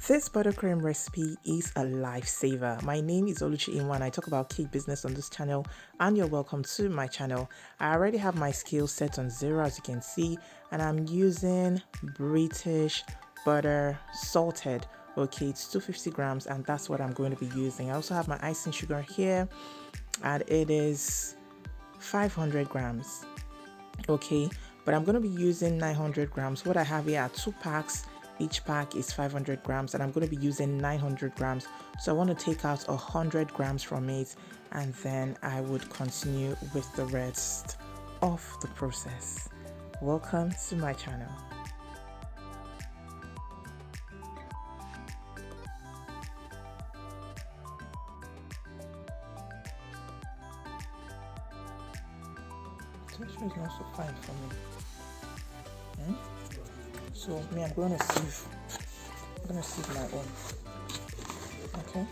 This buttercream recipe is a lifesaver. My name is Oluchiimoh and I talk about cake business on this channel, and you're welcome to my channel. I already have my scale set on 0 as you can see, and I'm using British butter salted. Okay, it's 250 grams and that's what I'm going to be using. I also have my icing sugar here and it is 500 grams. Okay, but I'm going to be using 900 grams. What I have here are 2 packs. Each pack is 500 grams and I'm going to be using 900 grams. So I want to take out 100 grams from it and then I would continue with the rest of the process. Welcome to my channel. Texture is not so fine for me. So me, I'm gonna sieve my own. Okay.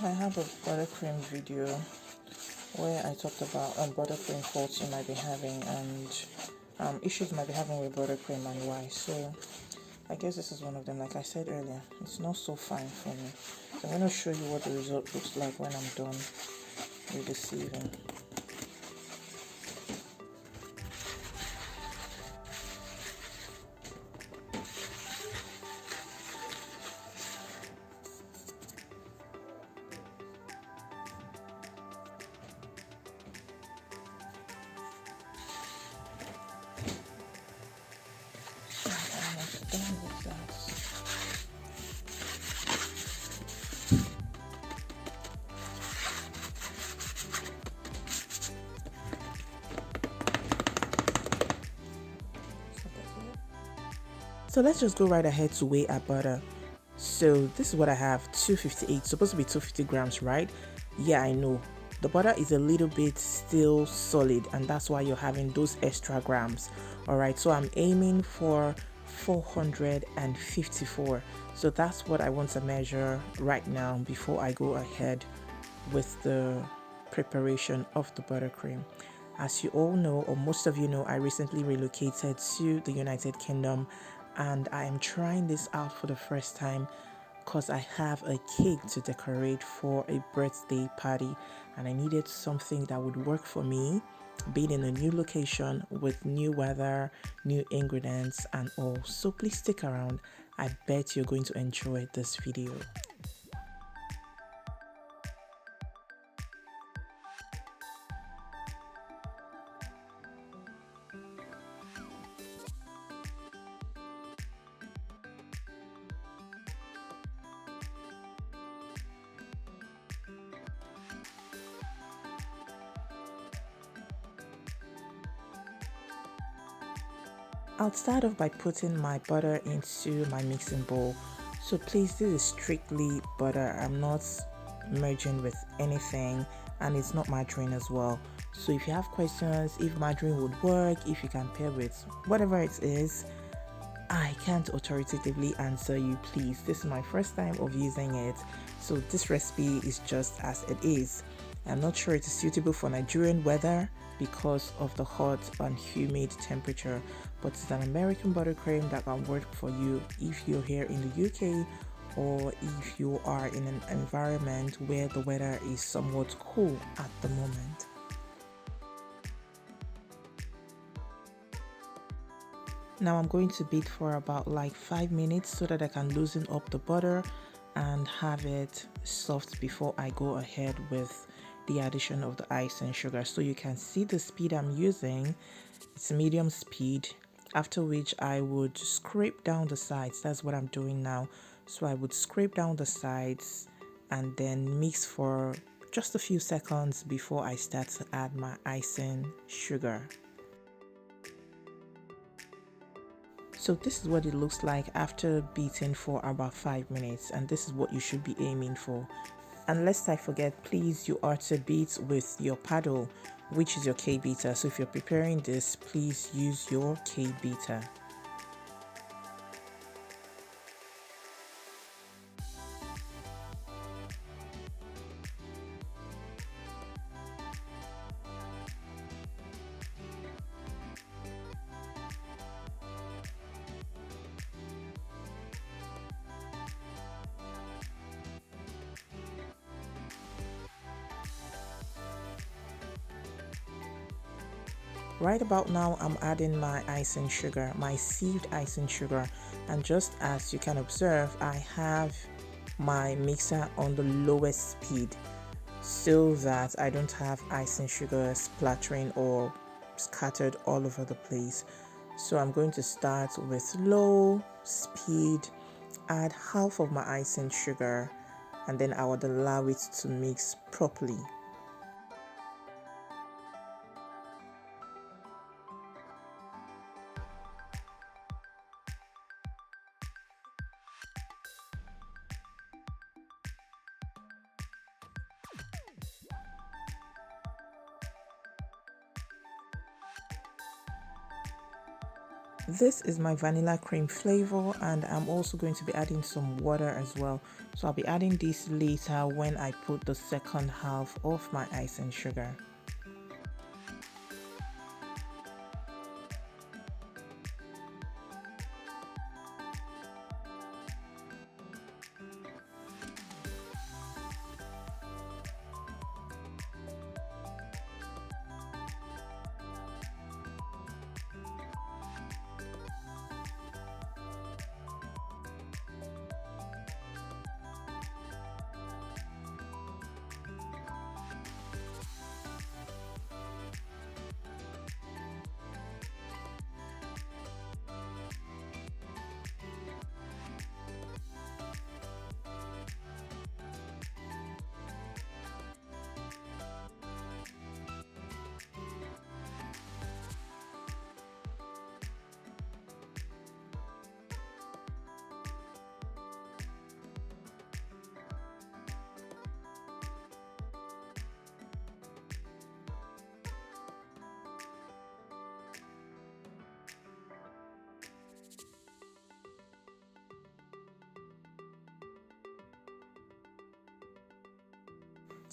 I have a buttercream video where I talked about buttercream faults you might be having and issues you might be having with buttercream and why. So I guess this is one of them. Like I said earlier, it's not so fine for me. So I'm going to show you what the result looks like when I'm done with the sieving. So let's just go right ahead to weigh our butter. So this is what I have, 258, supposed to be 250 grams, right? Yeah, I know. The butter is a little bit still solid and that's why you're having those extra grams. All right, so I'm aiming for 454. So that's what I want to measure right now before I go ahead with the preparation of the buttercream. As you all know, or most of you know, I recently relocated to the United Kingdom and I am trying this out for the first time because I have a cake to decorate for a birthday party and I needed something that would work for me, being in a new location with new weather, new ingredients and all. So please stick around. I bet you're going to enjoy this video. I'll start off by putting my butter into my mixing bowl. So please, this is strictly butter. I'm not merging with anything and it's not margarine as well. So if you have questions, if margarine would work, if you can pair with whatever it is, I can't authoritatively answer you, please. This is my first time of using it. So this recipe is just as it is. I'm not sure it is suitable for Nigerian weather because of the hot and humid temperature, but it's an American buttercream that can work for you if you're here in the UK or if you are in an environment where the weather is somewhat cool at the moment. Now I'm going to beat for about like 5 minutes so that I can loosen up the butter and have it soft before I go ahead with the addition of the ice and sugar. So you can see the speed I'm using, it's medium speed, after which I would scrape down the sides. That's what I'm doing now. So I would scrape down the sides and then mix for just a few seconds before I start to add my icing sugar. So this is what it looks like after beating for about 5 minutes, and this is what you should be aiming for. And lest I forget, please, you are to beat with your paddle, which is your K beater. So if you're preparing this, please use your K beater. Right about now, I'm adding my icing sugar, my sieved icing sugar, and just as you can observe, I have my mixer on the lowest speed so that I don't have icing sugar splattering or scattered all over the place. So I'm going to start with low speed, add half of my icing sugar, and then I would allow it to mix properly. This is my vanilla cream flavor, and I'm also going to be adding some water as well. So I'll be adding this later when I put the second half of my icing sugar.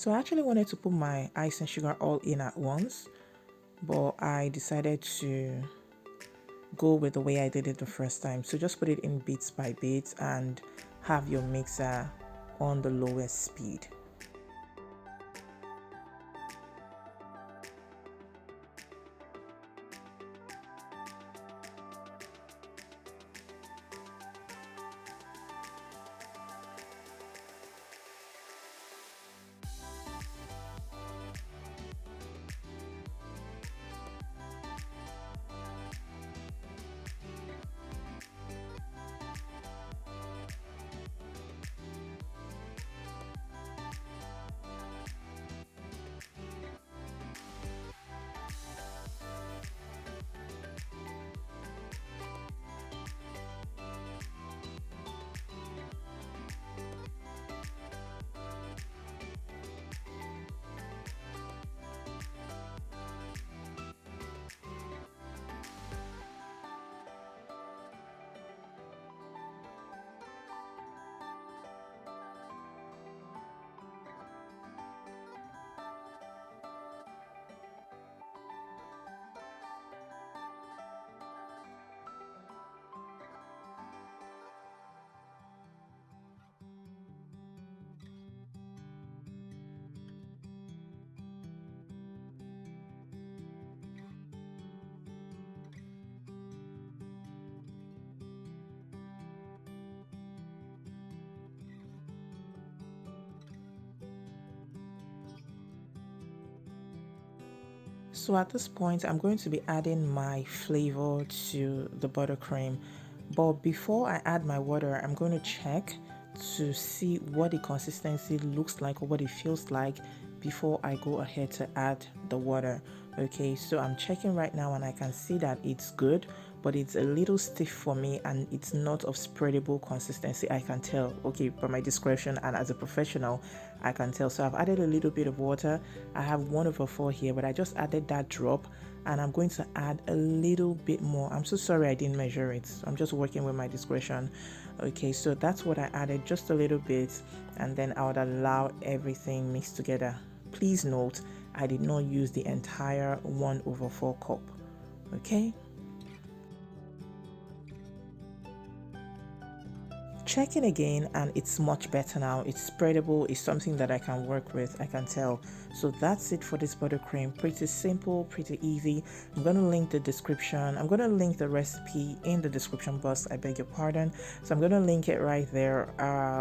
So I actually wanted to put my ice and sugar all in at once, but I decided to go with the way I did it the first time. So just put it in bits by bits and have your mixer on the lowest speed. So at this point, I'm going to be adding my flavor to the buttercream. But before I add my water, I'm going to check to see what the consistency looks like or what it feels like before I go ahead to add the water. Okay, so I'm checking right now and I can see that it's good, but it's a little stiff for me and it's not of spreadable consistency. I can tell, okay, by my description and as a professional, I can tell. So I've added a little bit of water. I have 1/4 here, but I just added that drop, and I'm going to add a little bit more. I'm so sorry I didn't measure it. I'm just working with my discretion. Okay, so that's what I added, just a little bit, and then I would allow everything mixed together. Please note, I did not use the entire 1/4 cup. Okay. Check it again, and it's much better now. It's spreadable. It's something that I can work with, I can tell. So that's it for this buttercream. Pretty simple, pretty easy. I'm going to link the description. I'm going to link the recipe in the description box, I beg your pardon. So I'm going to link it right there,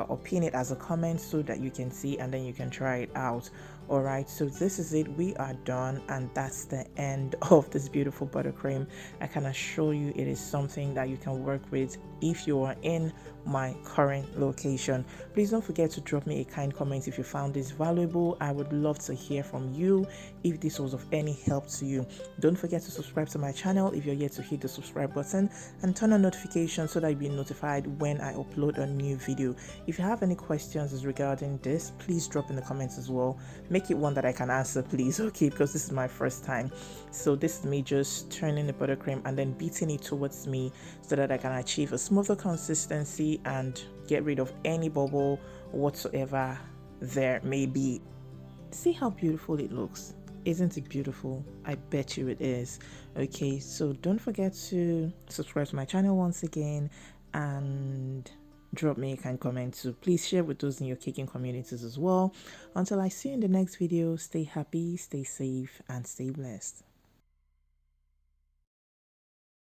or pin it as a comment so that you can see and then you can try it out. All right, so this is it. We are done, and that's the end of this beautiful buttercream. I can assure you it is something that you can work with if you are in my current location. Please don't forget to drop me a kind comment if you found this valuable. I would love to hear from you if this was of any help to you. Don't forget to subscribe to my channel if you're yet to hit the subscribe button, and turn on notifications so that you'll be notified when I upload a new video. If you have any questions regarding this, please drop in the comments as well. Make it one that I can answer, please, okay, because this is my first time. So this is me just turning the buttercream and then beating it towards me so that I can achieve a smoother consistency and get rid of any bubble whatsoever there may be. See how beautiful it looks. Isn't it beautiful? I bet you it is. Okay, so don't forget to subscribe to my channel once again, and drop me a kind comment too. Please share with those in your caking communities as well. Until I see you in the next video, stay happy, stay safe, and stay blessed.